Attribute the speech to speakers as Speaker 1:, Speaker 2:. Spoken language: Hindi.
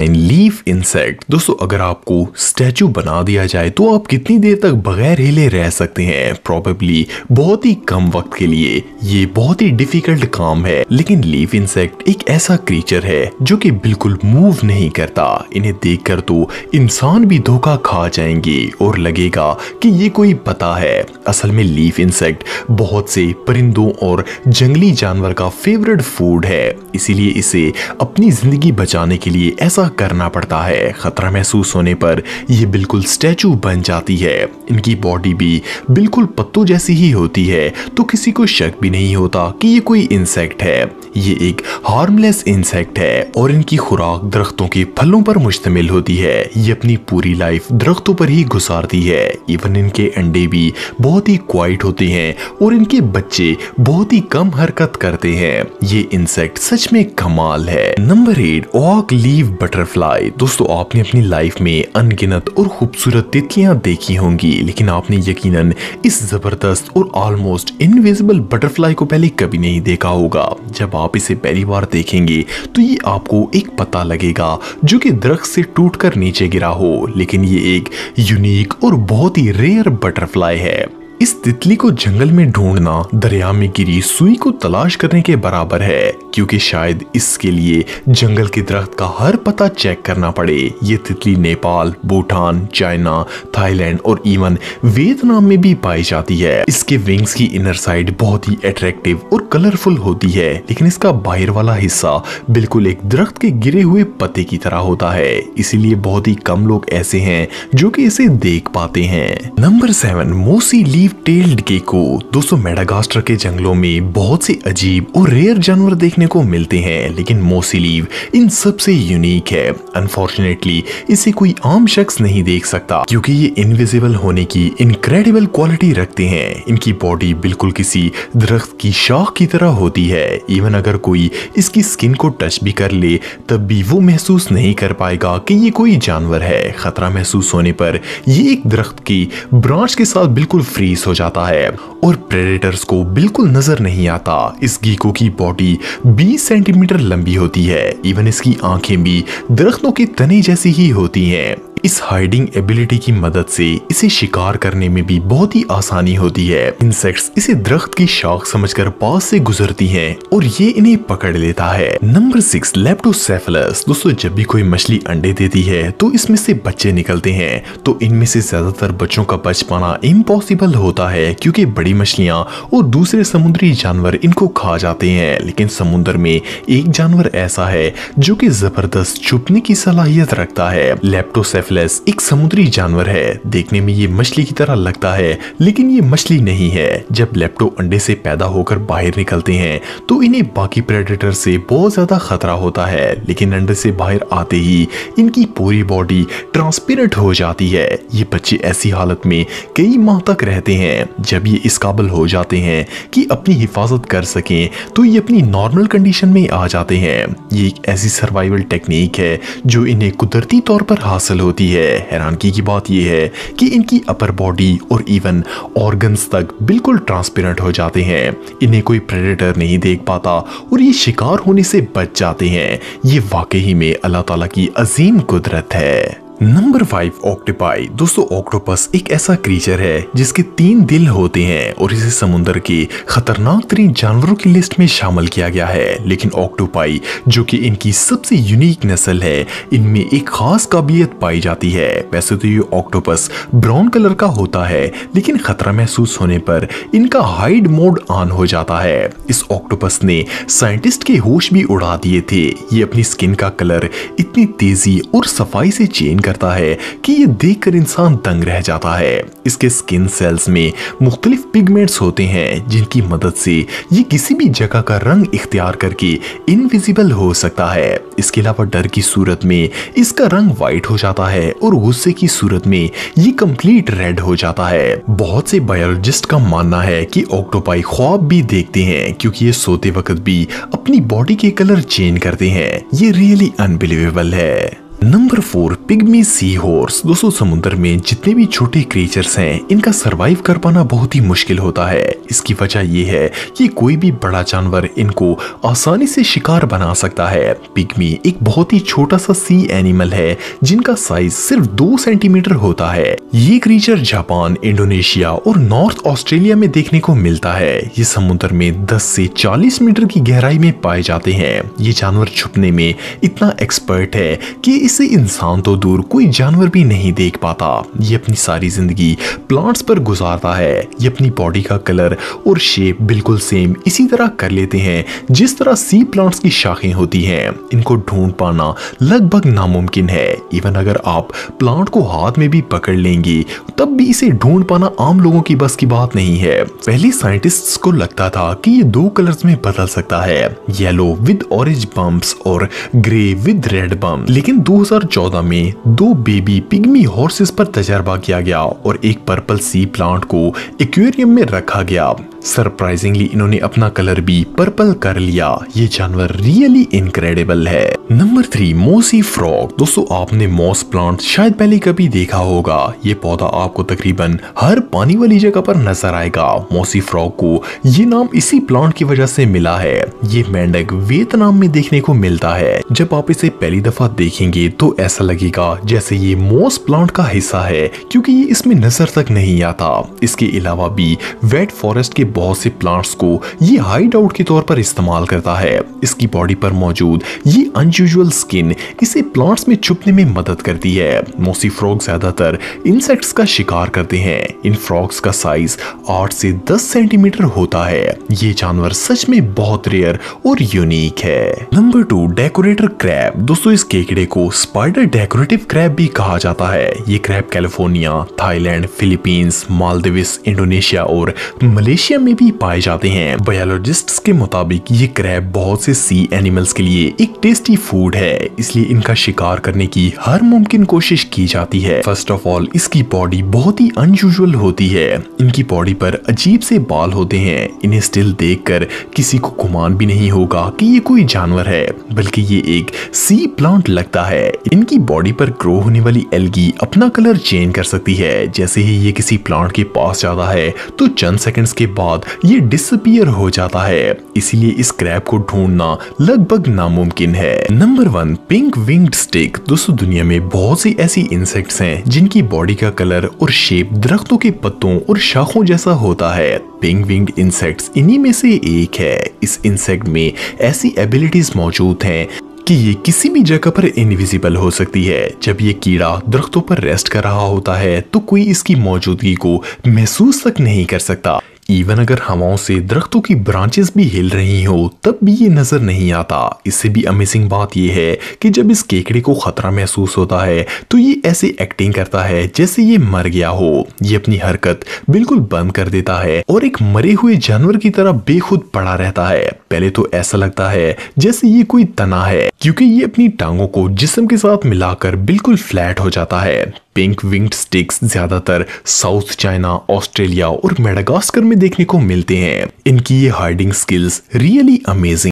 Speaker 1: Leaf insect. दोस्तों अगर आपको स्टैचू बना दिया जाए तो आप कितनी देर तक बगैर हिले रह सकते हैं? प्रोबेबली बहुत ही कम वक्त के लिए। ये बहुत ही डिफिकल्ट काम है, लेकिन लीफ इंसेक्ट एक ऐसा क्रीचर है जो कि बिल्कुल मूव नहीं करता। इन्हें देखकर तो इंसान भी धोखा खा जाएंगे और लगेगा कि ये कोई पता है। असल में लीफ इंसेक्ट बहुत से परिंदों और जंगली जानवर का फेवरेट फूड है, इसीलिए इसे अपनी जिंदगी बचाने के लिए ऐसा करना पड़ता है। खतरा महसूस होने पर यह बिल्कुल स्टैचू बन जाती है। इनकी बॉडी भी बिल्कुल पत्तों जैसी ही होती है, तो किसी को शक भी नहीं होता कि ये कोई इंसेक्ट है। ये एक हार्मलेस इंसेक्ट है और इनकी खुराक दरख्तों के फलों पर मुश्तमिल होती है। ये अपनी पूरी लाइफ दरख्तों पर ही गुजारती है। इवन इनके अंडे भी बहुत ही क्वाइट होते हैं और इनके बच्चे बहुत ही कम हरकत करते हैं। ये इंसेक्ट सच में कमाल है। नंबर 8, ऑक लीफ बटरफ्लाई। दोस्तों आपने अपनी लाइफ में अनगिनत और खूबसूरत तितलियां देखी होंगी, लेकिन आपने यकीनन इस जबरदस्त और ऑलमोस्ट इनविजिबल बटरफ्लाई को पहले कभी नहीं देखा होगा। जब आप इसे पहली बार देखेंगे तो ये आपको एक पता लगेगा जो कि दरख्त से टूटकर नीचे गिरा हो, लेकिन ये एक यूनिक और बहुत ही रेयर बटरफ्लाई है। इस तितली को जंगल में ढूंढना दरिया में गिरी सुई को तलाश करने के बराबर है, क्योंकि शायद इसके लिए जंगल के दरख्त का हर पता चेक करना पड़े। ये तितली नेपाल, भूटान, चाइना, थाईलैंड और इवन वियतनाम में भी पाई जाती है। इसके विंग्स की इनर साइड बहुत ही अट्रैक्टिव और कलरफुल होती है, लेकिन इसका बाहर वाला हिस्सा बिल्कुल एक दरख्त के गिरे हुए पत्ते की तरह होता है। इसीलिए बहुत ही कम लोग ऐसे हैं जो कि इसे देख पाते हैं। नंबर 7, मोसी लीफ टेल्ड गेको। दोस्तों मेडागास्कर के जंगलों में बहुत से अजीब और रेयर जानवर देखने को मिलते हैं, लेकिन मोसी लीफ इन सबसे यूनिक है। अनफॉर्चुनेटली इसे कोई आम शख्स नहीं देख सकता, क्योंकि ये इनविजिबल होने की इनक्रेडिबल क्वालिटी रखते हैं। इनकी बॉडी बिल्कुल किसी दरख्त की शाख की तरह होती है। इवन अगर कोई इसकी स्किन को टच भी कर ले तब भी वो महसूस नहीं कर पाएगा कि ये कोई जानवर है। खतरा महसूस होने पर ये एक दरख्त की ब्रांच के साथ बिल्कुल फ्रीज हो जाता है और प्रेडेटर्स को बिल्कुल नजर नहीं आता। इस गीको की बॉडी 20 सेंटीमीटर लंबी होती है। इवन इसकी आंखें भी दरख्तों के तने जैसी ही होती हैं। इस हाइडिंग एबिलिटी की मदद से इसे शिकार करने में भी बहुत ही आसानी होती है। इंसेक्ट्स इसे दरख्त की शाख समझकर पास से गुजरती हैं और ये इन्हें पकड़ लेता है। नंबर 6, लेप्टोसेफलस। दोस्तों जब भी कोई मछली अंडे देती है तो इसमें से बच्चे निकलते हैं, तो इनमें से ज्यादातर बच्चों का बच पाना इम्पॉसिबल होता है, क्योंकि बड़ी मछलियां और दूसरे समुद्री जानवर इनको खा जाते हैं। लेकिन समुद्र में एक जानवर ऐसा है जो कि जबरदस्त छुपने की सलाहियत रखता है। लेप्टोसेफलस एक समुद्री जानवर है। देखने में ये मछली की तरह लगता है, लेकिन ये मछली नहीं है। जब लेप्टो अंडे से पैदा होकर बाहर निकलते हैं तो इन्हें बाकी प्रेडेटर से बहुत ज्यादा खतरा होता है, लेकिन अंडे से बाहर आते ही इनकी पूरी बॉडी ट्रांसपेरेंट हो जाती है। ये बच्चे ऐसी हालत में कई माह तक रहते हैं। जब ये इस काबिल हो जाते हैं कि अपनी हिफाजत कर सकें तो ये अपनी नॉर्मल कंडीशन में आ जाते हैं। ये एक ऐसी सर्वाइवल टेक्निक है जो इन्हें कुदरती तौर पर हासिल होती है। हैरानगी की बात यह है कि इनकी अपर बॉडी और इवन ऑर्गन्स तक बिल्कुल ट्रांसपेरेंट हो जाते हैं। इन्हें कोई प्रेडेटर नहीं देख पाता और ये शिकार होने से बच जाते हैं। ये वाकई में अल्लाह ताला की अजीम कुदरत है। Number 5, octopi. दोस्तों ऑक्टोपस एक ऐसा क्रीचर है जिसके 3 दिल होते हैं और इसे समुद्र के खतरनाक तरीन जानवरों की लिस्ट में शामिल किया गया है। लेकिन ऑक्टोपाई जो कि इनकी सबसे यूनिक नस्ल है, इनमें एक खास काबिलियत पाई जाती है। वैसे तो ये ऑक्टोपस ब्राउन कलर का होता है, लेकिन खतरा महसूस होने पर इनका हाइड मोड ऑन हो जाता है। इस ऑक्टोपस ने साइंटिस्ट के होश भी उड़ा दिए थे। ये अपनी स्किन का कलर इतनी तेजी और सफाई से चेंज करता है कि ये देखकर इंसान दंग रह जाता है। इसके स्किन सेल्स में मुख्तलिफ पिगमेंट्स होते हैं जिनकी मदद से ये किसी भी जगह का रंग इख्तियार करके इनविजिबल हो सकता है। इसके अलावा डर की सूरत में इसका रंग व्हाइट हो जाता है और गुस्से की सूरत में ये कंप्लीट रेड हो जाता है। बहुत से बायोलॉजिस्ट का मानना है कि ऑक्टोपाई ख्वाब भी देखते हैं, क्योंकि ये सोते वक्त भी अपनी बॉडी के कलर चेंज करते हैं। ये रियली अनबिलीवेबल है। Number 4 pygmy sea horse. दोस्तों समुद्र में जितने भी छोटे क्रिएचर्स हैं इनका सरवाइव कर पाना बहुत ही मुश्किल होता है। इसकी वजह ये है कि कोई भी बड़ा जानवर इनको आसानी से शिकार बना सकता है। पिग्मी एक बहुत ही छोटा सा सी एनिमल है जिनका साइज सिर्फ 2 सेंटीमीटर होता है। ये क्रिएचर जापान, इंडोनेशिया और नॉर्थ ऑस्ट्रेलिया में देखने को मिलता है। ये समुद्र में 10 से 40 मीटर की गहराई में पाए जाते हैं। ये जानवर छुपने में इतना एक्सपर्ट है कि इसे इंसान तो दूर कोई जानवर भी नहीं देख पाता। ये अपनी सारी जिंदगी प्लांट्स पर गुजारता है। ये अपनी बॉडी का कलर और शेप बिल्कुल सेम इसी तरह कर लेते हैं जिस तरह सी प्लांट्स की शाखें होती हैं। इनको ढूंढ पाना लगभग नामुमकिन है। इवन अगर आप प्लांट को हाथ में भी पकड़ लेंगे तब भी इसे ढूंढ पाना आम लोगों की बस की बात नहीं है। पहले साइंटिस्ट्स को लगता था कि ये 2 कलर्स में बदल सकता है, येलो विद ऑरेंज बम्प्स और ग्रे विद रेड बम्प। लेकिन 2014 में 2 बेबी पिग्मी हॉर्सेस पर तजर्बा किया गया और एक पर्पल सी प्लांट को एक्वेरियम में रखा गया। सरप्राइजिंगली इन्होंने अपना कलर भी पर्पल कर लिया। ये जानवर रियली इनक्रेडिबल है। नंबर 3 मोसी फ्रॉग। दोस्तों आपने मॉस प्लांट शायद पहले कभी देखा होगा। ये पौधा आपको तकरीबन हर पानी वाली जगह पर नजर आएगा। मोसी फ्रॉग को ये नाम इसी प्लांट की वजह से मिला है। ये मेंढक वियतनाम में देखने को मिलता है। जब आप इसे पहली दफा देखेंगे तो ऐसा लगेगा जैसे ये मॉस प्लांट का हिस्सा है क्योंकि ये इसमें नजर तक नहीं आता। इसके अलावा भी वेट फॉरेस्ट के बहुत से प्लांट्स को ये हाइड आउट के तौर पर इस्तेमाल करता है। इसकी बॉडी पर मौजूद ये अनयूजुअल स्किन इसे प्लांट्स में छुपने में मदद करती है। मोसी फ्रॉग ज्यादातर इंसेक्ट्स का शिकार करते हैं। इन फ्रॉग्स का साइज 8 से 10 सेंटीमीटर होता है। ये जानवर सच में बहुत रेयर और यूनिक है। Number 2 decorator crab. दोस्तों इस केकड़े को स्पाइडर डेकोरेटिव क्रैब भी कहा जाता है। ये crab California, Thailand, Philippines, Maldives, Indonesia और मलेशिया में भी पाए जाते हैं। बायोलॉजिस्ट्स के मुताबिक ये क्रैब बहुत से सी एनिमल्स के लिए एक टेस्टी फूड है, इसलिए इनका शिकार करने की हर मुमकिन कोशिश की जाती है। फर्स्ट ऑफ ऑल इसकी बॉडी बहुत ही अनयूजुअल होती है। इनकी बॉडी पर अजीब से बाल होते हैं। इन्हें स्टिल देखकर किसी को गुमान भी नहीं होगा कि ये कोई जानवर है, बल्कि ये एक सी प्लांट लगता है। इनकी बॉडी पर ग्रो होने वाली एल्गी अपना कलर चेंज कर सकती है। जैसे ही ये किसी प्लांट के पास जाता है तो चंद सेकंड्स के बाद ये डिसअपीयर हो जाता है। इसीलिए इस क्रैब को ढूंढना लगभग नामुमकिन है। Number 1 pink winged stick. दोस्तों दुनिया में बहुत सी ऐसी इंसेक्ट्स हैं जिनकी बॉडी का कलर और शेप दरख्तों के पत्तों और शाखों जैसा होता है। पिंक विंग्ड इंसेक्ट्स इन्हीं में से एक है। इस इंसेक्ट में ऐसी एबिलिटीज मौजूद हैं कि ये किसी भी जगह पर इनविजिबल हो सकती है। जब ये कीड़ा दरख्तों पर रेस्ट कर रहा होता है तो कोई इसकी मौजूदगी को महसूस तक नहीं कर सकता। इवन अगर हवाओं से दरख्तों की ब्रांचेस भी हिल रही हो तब भी ये नजर नहीं आता। इससे भी अमेजिंग बात ये है कि जब इस केकड़े को खतरा महसूस होता है तो ये ऐसे एक्टिंग करता है जैसे ये मर गया हो। ये अपनी हरकत बिल्कुल बंद कर देता है और एक मरे हुए जानवर की तरह बेखुद पड़ा रहता है। पहले तो ऐसा लगता है जैसे ये कोई तना है क्योंकि ये अपनी टांगों को जिस्म के साथ मिलाकर बिल्कुल फ्लैट हो जाता है। पिंक विंग्ड स्टिक्स ज्यादातर साउथ चाइना, ऑस्ट्रेलिया और मेडागास्कर में देखने को मिलते हैं। इनकी ये हाइडिंग स्किल्स रियली अमेजिंग